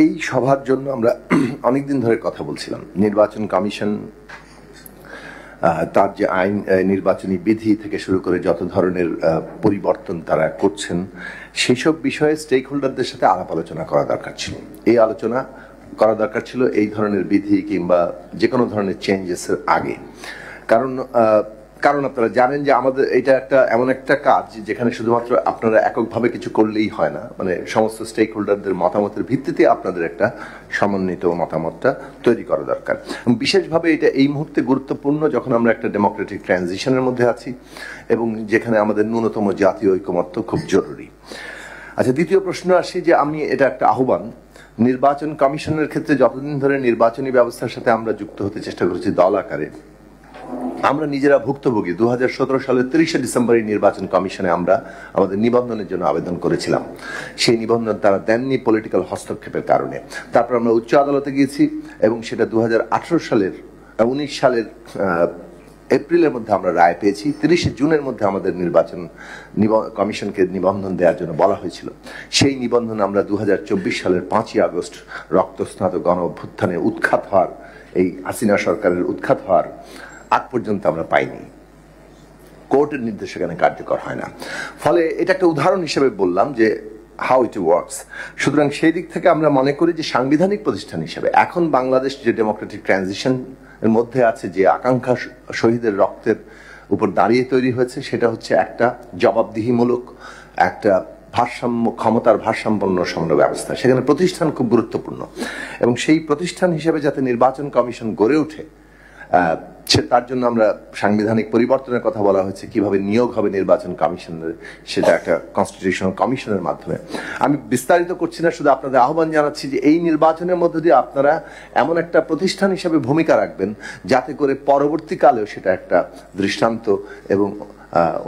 এই সভার জন্য আমরা অনেকদিন ধরে কথা বলছিলাম। নির্বাচন কমিশন তার যে আইন, নির্বাচনী বিধি থেকে শুরু করে যত ধরনের পরিবর্তন তারা করছেন, সেই সব বিষয়ে স্টেক হোল্ডারদের সাথে আলাপ আলোচনা করা দরকার ছিল। এই আলোচনা করা দরকার ছিল এই ধরনের বিধি কিংবা যে কোনো ধরনের চেঞ্জেসের আগে। কারণ আপনারা জানেন যে আমাদের এটা একটা এমন একটা কাজ যেখানে শুধুমাত্র আপনারা এককভাবে কিছু করলেই হয় না, মানে সমস্ত স্টেক হোল্ডারদের মতামতের ভিত্তিতে আপনাদের একটা সমন্বিত মতামতটা তৈরি করা দরকার। বিশেষভাবে এটা এই মুহূর্তে গুরুত্বপূর্ণ যখন আমরা একটা ডেমোক্রেটিক ট্রানজিশনের মধ্যে আছি এবং যেখানে আমাদের ন্যূনতম জাতীয় ঐকমত্য খুব জরুরি। আচ্ছা, দ্বিতীয় প্রশ্ন আসি যে আমি এটা একটা আহ্বান, নির্বাচন কমিশনের ক্ষেত্রে যতদিন ধরে নির্বাচনী ব্যবস্থার সাথে আমরা যুক্ত হতে চেষ্টা করেছি দল আকারে, আমরা নিজেরা ভুক্তভোগী। 2017 সালের 30শে ডিসেম্বর নির্বাচন কমিশনে আমরা আমাদের নিবন্ধনের জন্য আবেদন করেছিলাম। সেই নিবন্ধন তারা দেননি পলিটিক্যাল হস্তক্ষেপের কারণে। তারপর আমরা উচ্চ আদালতে গিয়েছি এবং সেটা 19 সালের এপ্রিলের মধ্যে আমরা রায় পেয়েছি। 30শে জুনের মধ্যে আমাদের নির্বাচন কমিশনকে নিবন্ধন দেওয়ার জন্য বলা হয়েছিল। সেই নিবন্ধন আমরা 2024 সালের 5ই আগস্ট রক্তস্নাত গণ অভ্যুত্থানে উৎখাত হওয়ার, এই হাসিনা সরকারের উৎখাত হওয়ার আগ পর্যন্ত আমরা পাইনি। কোর্টের নির্দেশ এখানে কার্যকর হয় না। ফলে এটা একটা উদাহরণ হিসেবে বললাম যে হাউ ইট ওয়ার্কস। সুতরাং সেই দিক থেকে আমরা মনে করি যে সাংবিধানিক প্রতিষ্ঠান হিসেবে এখন বাংলাদেশ যে ডেমোক্রেটিক ট্রানজিশন এর মধ্যে আছে, যে আকাঙ্ক্ষা শহীদের রক্তের উপর দাঁড়িয়ে তৈরি হয়েছে, সেটা হচ্ছে একটা জবাবদিহিমূলক, একটা ক্ষমতার ভারসাম্পন্ন সমন্বয় ব্যবস্থা। সেখানে প্রতিষ্ঠান খুব গুরুত্বপূর্ণ এবং সেই প্রতিষ্ঠান হিসেবে যাতে নির্বাচন কমিশন গড়ে ওঠে, তার জন্য আমরা সাংবিধানিক পরিবর্তনের কথা বলা হয়েছে। কিভাবে নিয়োগ হবে নির্বাচন কমিশনের, সেটা একটা কনস্টিটিউশনাল কমিশনের মাধ্যমে। আমি বিস্তারিত করছি না, শুধু আপনাদের আহ্বান জানাচ্ছি যে এই নির্বাচনের মধ্য দিয়ে আপনারা এমন একটা প্রতিষ্ঠান হিসেবে ভূমিকা রাখবেন যাতে করে পরবর্তীকালেও সেটা একটা দৃষ্টান্ত এবং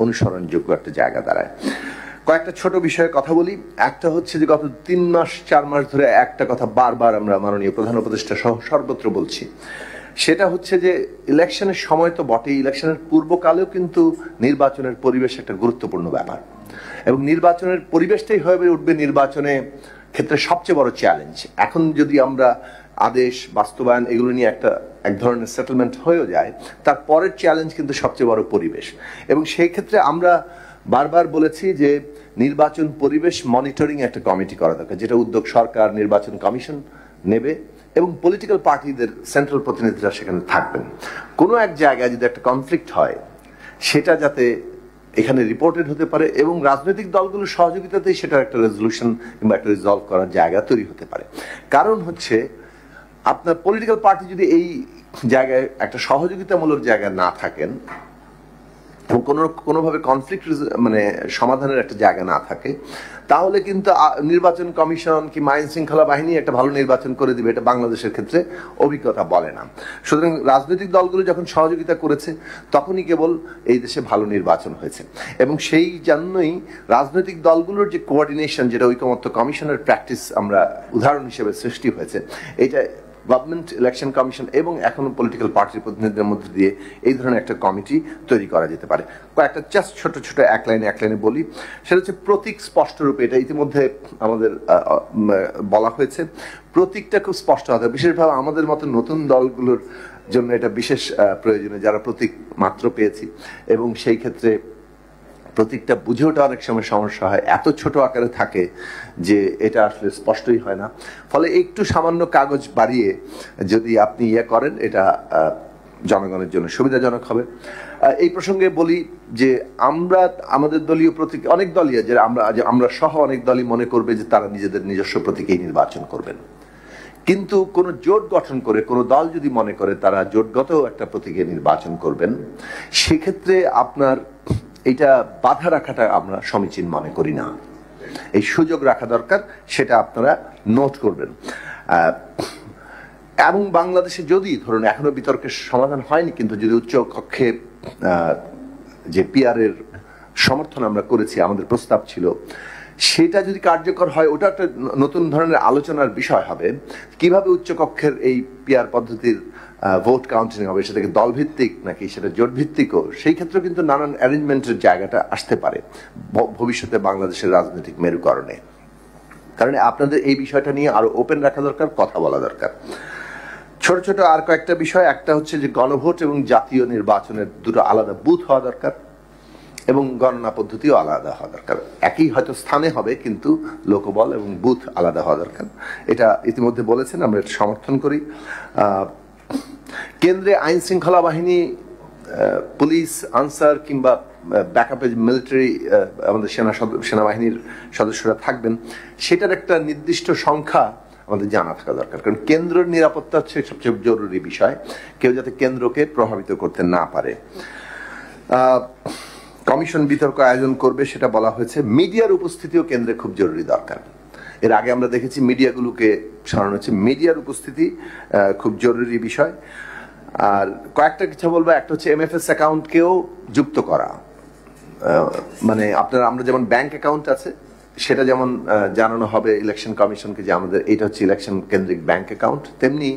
অনুসরণযোগ্য একটা জায়গা দাঁড়ায়। কয়েকটা ছোট বিষয়ে কথা বলি। একটা হচ্ছে যে গত 3-4 মাস ধরে একটা কথা বারবার আমরা মাননীয় প্রধান উপদেষ্টা সহ সর্বত্র বলছি, সেটা হচ্ছে যে ইলেকশনের সময় তো বটেই, ইলেকশনের পূর্বকালেও কিন্তু নির্বাচনের পরিবেশ একটা গুরুত্বপূর্ণ ব্যাপার এবং নির্বাচনের পরিবেশটাই হয়ে উঠবে নির্বাচনের ক্ষেত্রে সবচেয়ে বড় চ্যালেঞ্জ। এখন যদি আমরা আদেশ বাস্তবায়ন এগুলো নিয়ে এক ধরনের সেটেলমেন্ট হয়েও যায়, তার পরের চ্যালেঞ্জ কিন্তু সবচেয়ে বড় পরিবেশ। এবং সেই ক্ষেত্রে আমরা বারবার বলেছি যে নির্বাচন পরিবেশ মনিটরিং একটা কমিটি করা দরকার, যেটা উদ্যোগ সরকার, নির্বাচন কমিশন নেবে এবং পলিটিক্যাল পার্টিদের সেন্ট্রাল প্রতিনিধিরা সেখানে থাকবেন। কোনো এক জায়গায় যদি একটা কনফ্লিক্ট হয়, সেটা যাতে এখানে রিপোর্টেড হতে পারে এবং রাজনৈতিক দলগুলোর সহযোগিতাতেই সেটার একটা রেজলিউশন কিংবা একটা রিজলভ করার জায়গা তৈরি হতে পারে। কারণ হচ্ছে আপনার পলিটিক্যাল পার্টি যদি এই জায়গায় একটা সহযোগিতামূলক জায়গায় না থাকেন এবং কোনোভাবে কনফ্লিক্ট সমাধানের একটা জায়গা না থাকে, তাহলে কিন্তু নির্বাচন কমিশন কি আইন শৃঙ্খলা বাহিনী একটা ভালো নির্বাচন করে দিবে, এটা বাংলাদেশের ক্ষেত্রে অভিজ্ঞতা বলে না। সুতরাং রাজনৈতিক দলগুলো যখন সহযোগিতা করেছে তখনই কেবল এই দেশে ভালো নির্বাচন হয়েছে এবং সেই জন্যই রাজনৈতিক দলগুলোর যে কোঅর্ডিনেশন, যেটা ঐকমত্য কমিশনের প্র্যাকটিস আমরা উদাহরণ হিসেবে সৃষ্টি হয়েছে, এটা গভর্নমেন্ট ইলেকশন কমিশন এবং এখনো পলিটিক্যাল পার্টির প্রতিনিধিদের মধ্যে দিয়ে এই ধরনের একটা কমিটি তৈরি করা যেতে পারে। কয়েকটা জাস্ট ছোট ছোট এক লাইনে বলি। সেটা হচ্ছে প্রতীক স্পষ্টরূপে, এটা ইতিমধ্যে আমাদের বলা হয়েছে, প্রতীকটা খুব স্পষ্ট হতে হবে। বিশেষভাবে আমাদের মতো নতুন দলগুলোর জন্য এটা বিশেষ প্রয়োজনীয়, যারা প্রতীক মাত্র পেয়েছি, এবং সেই ক্ষেত্রে প্রতীকটা বুঝে ওঠা অনেক সময় সমস্যা হয়, এত ছোট আকারে থাকে যে এটা আসলে স্পষ্টই হয় না। ফলে একটু সামান্য কাগজ বাড়িয়ে যদি আপনি করেন, এটা জনগণের জন্য সুবিধাজনক হবে। এই প্রসঙ্গে বলি যে আমরা আমাদের দলীয় প্রতীক, অনেক দলই যে আমরা সহ অনেক দলই মনে করবে যে তারা নিজেদের নিজস্ব প্রতীকেই নির্বাচন করবেন, কিন্তু কোন জোট গঠন করে কোন দল যদি মনে করে তারা জোটগত একটা প্রতীকে নির্বাচন করবেন, সেক্ষেত্রে আপনার এটা বাধা রাখাটা আমরা সমীচীন মনে করি না। এই সুযোগ রাখা দরকার, সেটা আপনারা নোট করবেন। এবং বাংলাদেশে যদি ধরুন এখনো বিতর্কের সমাধান হয়নি, কিন্তু যদি উচ্চ কক্ষে যে পিআর এর সমর্থন আমরা করেছি, আমাদের প্রস্তাব ছিল, সেটা যদি কার্যকর হয়, ওটা একটা নতুন ধরনের আলোচনার বিষয় হবে। কিভাবে উচ্চকক্ষের এই পিআর পদ্ধতির ভোট কাউন্টিং হবে, সেটাকে দলভিত্তিক নাকি সেটা জোট ভিত্তিকও, সেই ক্ষেত্রে কিন্তু নানান অ্যারেঞ্জমেন্টের জায়গাটা আসতে পারে ভবিষ্যতে বাংলাদেশের রাজনৈতিক মেরুকরণে। কারণ আপনাদের এই বিষয়টা নিয়ে আরো ওপেন রাখা দরকার, কথা বলা দরকার। ছোট ছোট আর কয়েকটা বিষয়, একটা হচ্ছে যে গণভোট এবং জাতীয় নির্বাচনের দুটো আলাদা বুথ হওয়া দরকার এবং গণনা পদ্ধতিও আলাদা হওয়া দরকার। একই হয়তো স্থানে হবে, কিন্তু লোকবল এবং বুথ আলাদা হওয়া দরকার। এটা ইতিমধ্যে বলেছেন, আমরা এটা সমর্থন করি। কেন্দ্রে আইন শৃঙ্খলা বাহিনী, পুলিশ, আনসার কিংবা ব্যাকআপে মিলিটারি আমাদের সেনাবাহিনীর সদস্যরা থাকবেন, সেটার একটা নির্দিষ্ট সংখ্যা আমাদের জানা থাকা দরকার। কারণ কেন্দ্রের নিরাপত্তা হচ্ছে সবচেয়ে জরুরি বিষয়, কেউ যাতে কেন্দ্রকে প্রভাবিত করতে না পারে। কমিশন বিতর্ক আয়োজন করবে সেটা বলা হয়েছে। মিডিয়ার উপস্থিতিও কেন্দ্রে খুব জরুরি দরকার। এর আগে আমরা দেখেছি মিডিয়াগুলোকে সরানো হচ্ছে, মিডিয়ার উপস্থিতি খুব জরুরি বিষয়। আর কয়েকটা কিছু বলবো, একটা হচ্ছে এমএফএস অ্যাকাউন্টকেও যুক্ত করা। মানে আমরা যেমন ব্যাংক অ্যাকাউন্ট আছে, সেটা যেমন জানানো হবে ইলেকশন কমিশনকে যে আমাদের এটা হচ্ছে ইলেকশন কেন্দ্রিক ব্যাংক অ্যাকাউন্ট, তেমনি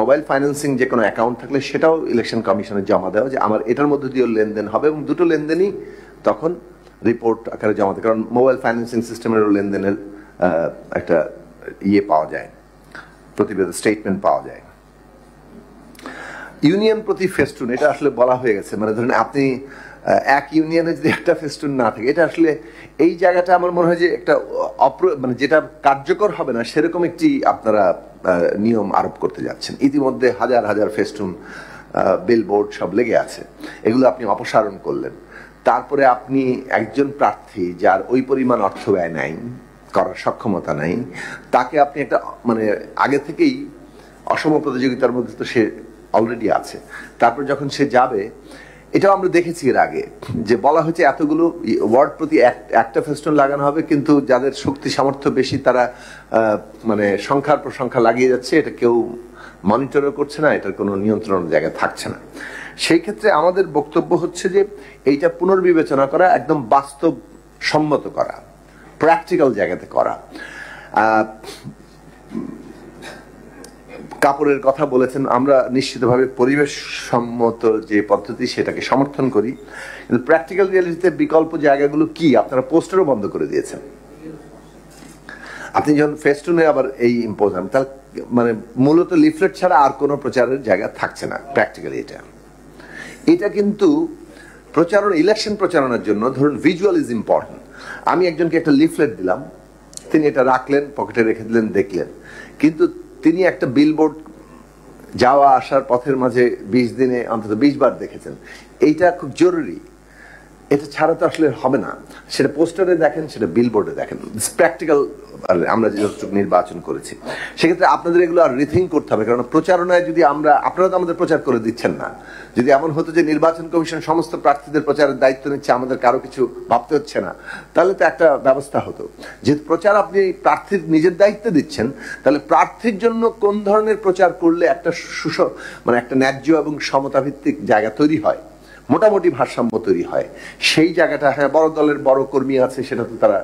মোবাইল ফাইন্যান্সিং যে কোনো অ্যাকাউন্ট থাকলে সেটাও ইলেকশন কমিশনে জমা দেওয়া, যে আমার এটার মধ্যে দিয়েও লেনদেন হবে এবং দুটো লেনদেনই তখন রিপোর্ট আকারে জমা দেয়। কারণ মোবাইল ফাইন্যান্সিং সিস্টেমেরও লেনদেনের একটা পাওয়া যায়, প্রতিবেদন স্টেটমেন্ট পাওয়া যায়। ইউনিয়ন প্রতি ফেস্টুন, এটা আসলে বলা হয়ে গেছে। মানে ধরেন আপনি এক ইউনিয়নে যদি একটা ফেস্টুন না থাকে, এটা আসলে এই জায়গাটা আমার মনে হয় যে একটা মানে যেটা কার্যকর হবে না সেরকম একটি আপনারা নিয়ম আরোপ করতে যাচ্ছেন। ইতিমধ্যে হাজার হাজার ফেস্টুন, বিলবোর্ড সব লেগে আছে, এগুলো আপনি অপসারণ করলেন। তারপরে আপনি একজন প্রার্থী যার ওই পরিমাণ অর্থ ব্যয় নাই, করার সক্ষমতা নাই, তাকে আপনি একটা মানে আগে থেকেই অসম প্রতিযোগিতার মধ্যে তো সে অলরেডি আছে। তারপর যখন সে যাবে, এটাও আমরা দেখেছি এর আগে যে বলা হয়েছে এতগুলো ওয়ার্ড প্রতি একটা ফেস্টুন লাগানো হবে, কিন্তু যাদের শক্তি সামর্থ্য বেশি তারা মানে সংখ্যার পর সংখ্যা লাগিয়ে যাচ্ছে, এটা কেউ মনিটরও করছে না, এটার কোনো নিয়ন্ত্রণের জায়গায় থাকছে না। সেই ক্ষেত্রে আমাদের বক্তব্য হচ্ছে যে এইটা পুনর্বিবেচনা করা, একদম বাস্তব সম্মত করা, প্র্যাকটিক্যাল জায়গাতে করা। কাপড়ের কথা বলেছেন, আমরা নিশ্চিতভাবে পরিবেশ সম্মত যে পদ্ধতি সেটাকে সমর্থন করি, কিন্তু প্র্যাকটিক্যাল রিয়ালিটিতে বিকল্প জায়গাগুলো কি? আপনারা পোস্টারও বন্ধ করে দিয়েছেন। আপনি যখন ফেস্টুনে আবার এই ইম্পোজ হন, তাহলে মানে মূলত লিফলেট ছাড়া আর কোনো প্রচারের জায়গা থাকছে না। প্র্যাকটিক্যালি এটা কিন্তু প্রচারণা, ইলেকশন প্রচারণার জন্য ধরুন ভিজুয়াল ইজ ইম্পর্টেন্ট। আমি একজনকে একটা লিফলেট দিলাম, তিনি এটা রাখলেন, পকেটে রেখে দিলেন, দেখলেন, কিন্তু তিনি একটা বিলবোর্ড যাওয়া আসার পথের মাঝে 20 দিনে অন্তত 20 বার দেখেছেন। এইটা খুব জরুরি, এটা ছাড়া তো আসলে হবে না। সেটা পোস্টারে দেখেন, সেটা বিলবোর্ডে দেখেন, প্র্যাকটিক্যাল আমরা যতটুকু নির্বাচন করেছি। সেক্ষেত্রে আপনাদের এগুলো আর রিথিং করতে হবে, কারণ প্রচারণায় যদি আপনারা তো আমাদের প্রচার করে দিচ্ছেন না। যদি এমন হতো যে নির্বাচন কমিশন সমস্ত প্রার্থীদের প্রচারের দায়িত্ব নিচ্ছে, আমাদের কারো কিছু ভাবতে হচ্ছে না, তাহলে তো একটা ব্যবস্থা হতো। যেহেতু প্রচার আপনি প্রার্থীর নিজের দায়িত্বে দিচ্ছেন, তাহলে প্রার্থীর জন্য কোন ধরনের প্রচার করলে একটা মানে একটা ন্যায্য এবং সমতা ভিত্তিক জায়গা তৈরি হয়, মোটামুটি ভারসাম্য তৈরি হয়, সেই জায়গাটা, হ্যাঁ বড় দলের বড় কর্মী আছে, সেটা তো তারা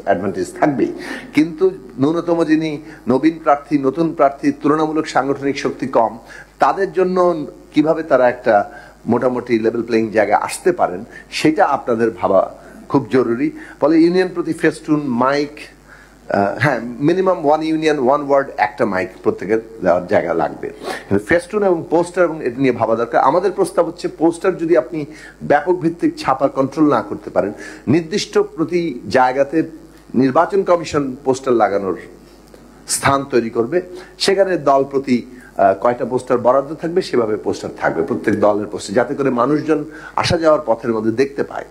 অ্যাডভান্টেজ থাকবেই, কিন্তু ন্যূনতম যিনি নবীন প্রার্থী, নতুন প্রার্থী, তুলনামূলক সাংগঠনিক শক্তি কম, তাদের জন্য কিভাবে তারা একটা মোটামুটি লেভেল প্লেইং জায়গায় আসতে পারেন, সেটা আপনাদের ভাবা খুব জরুরি। ফলে ইউনিয়ন প্রতি ফেস্টুন, মাইক, হ্যাঁ মিনিমাম 1 ইউনিয়ন 1 ওয়ার্ড একটা মাইক প্রত্যেকের দেওয়ার জায়গা লাগবে। কিন্তু ফেস্টুন এবং পোস্টার এবং এটা নিয়ে ভাবা দরকার। আমাদের প্রস্তাব হচ্ছে পোস্টার যদি আপনি ব্যাপক ভিত্তিক ছাপা কন্ট্রোল না করতে পারেন, নির্দিষ্ট প্রতি জায়গাতে নির্বাচন কমিশন পোস্টার লাগানোর স্থান তৈরি করবে, সেখানে দল প্রতি কয়টা পোস্টার বরাদ্দ থাকবে সেভাবে পোস্টার থাকবে প্রত্যেক দলের পোস্টার, যাতে করে মানুষজন আসা যাওয়ার পথের মধ্যে দেখতে পায়।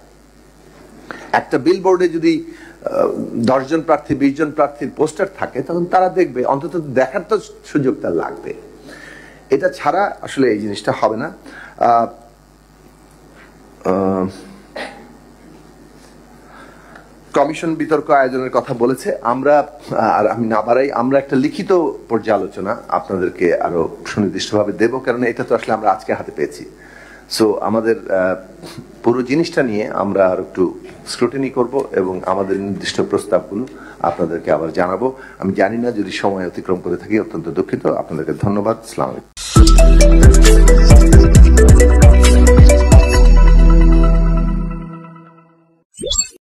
একটা বিলবোর্ডে যদি 10 জন প্রার্থী, 20 জন প্রার্থীর পোস্টার থাকে, তখন তারা দেখবে, অন্তত দেখার তো সুযোগ তার লাগবে। এটা ছাড়া আসলে এই জিনিসটা হবে না। কমিশন বিতর্ক আয়োজনের কথা বলেছে, আমরা আর আমি না বাড়াই, আমরা একটা লিখিত পর্যালোচনা আপনাদেরকে আরো সুনির্দিষ্টভাবে দেব, কারণ এটা তো আসলে আমরা আজকে হাতে পেয়েছি। সো আমাদের পুরো জিনিসটা নিয়ে আমরা আর একটু স্ক্রুটিনি করব এবং আমাদের নির্দিষ্ট প্রস্তাবগুলো আপনাদেরকে আবার জানাবো। আমি জানি না, যদি সময় অতিক্রম করে থাকি অত্যন্ত দুঃখিত। আপনাদেরকে ধন্যবাদ। আসসালামু আলাইকুম।